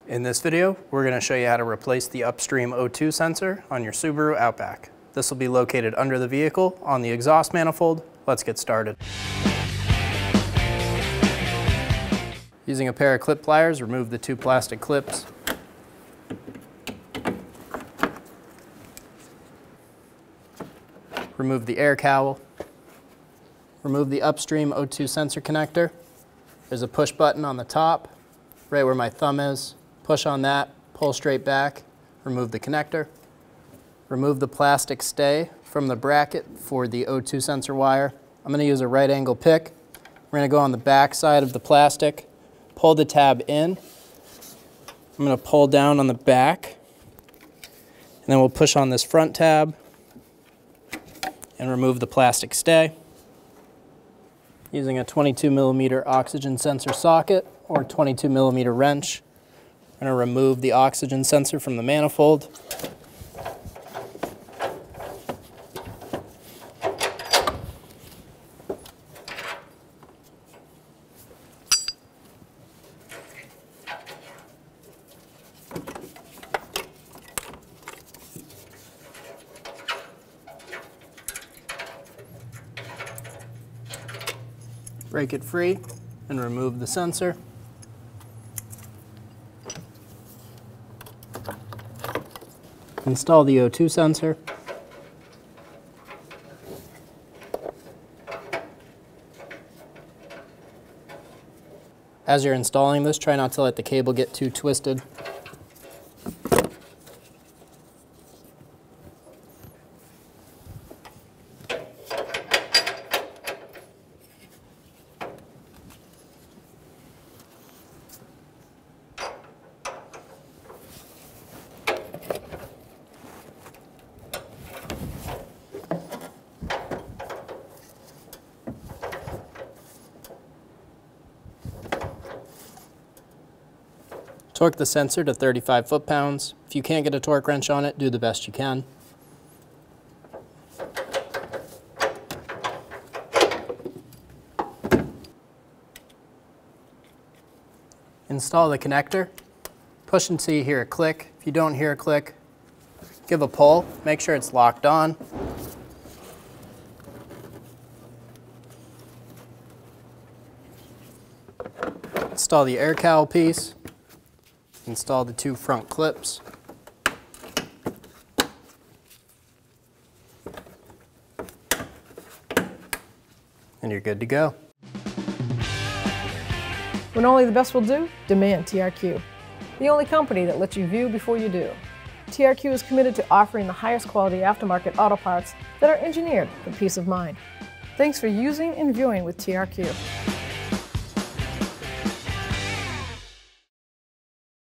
In this video, we're going to show you how to replace the Upstream O2 sensor on your Subaru Outback. This will be located under the vehicle on the exhaust manifold. Let's get started. Using a pair of clip pliers, remove the two plastic clips. Remove the air cowl. Remove the Upstream O2 sensor connector. There's a push button on the top, right where my thumb is. Push on that, pull straight back, remove the connector. Remove the plastic stay from the bracket for the O2 sensor wire. I'm going to use a right angle pick. We're going to go on the back side of the plastic, pull the tab in. I'm going to pull down on the back, and then we'll push on this front tab and remove the plastic stay. Using a 22mm oxygen sensor socket or 22mm wrench, I'm going to remove the oxygen sensor from the manifold. Break it free and remove the sensor. Install the O2 sensor. As you're installing this, try not to let the cable get too twisted. Torque the sensor to 35 foot-pounds. If you can't get a torque wrench on it, do the best you can. Install the connector. Push until you hear a click. If you don't hear a click, give a pull. Make sure it's locked on. Install the air cowl piece. Install the two front clips. And you're good to go. When only the best will do, demand TRQ. The only company that lets you view before you do. TRQ is committed to offering the highest quality aftermarket auto parts that are engineered for peace of mind. Thanks for using and viewing with TRQ.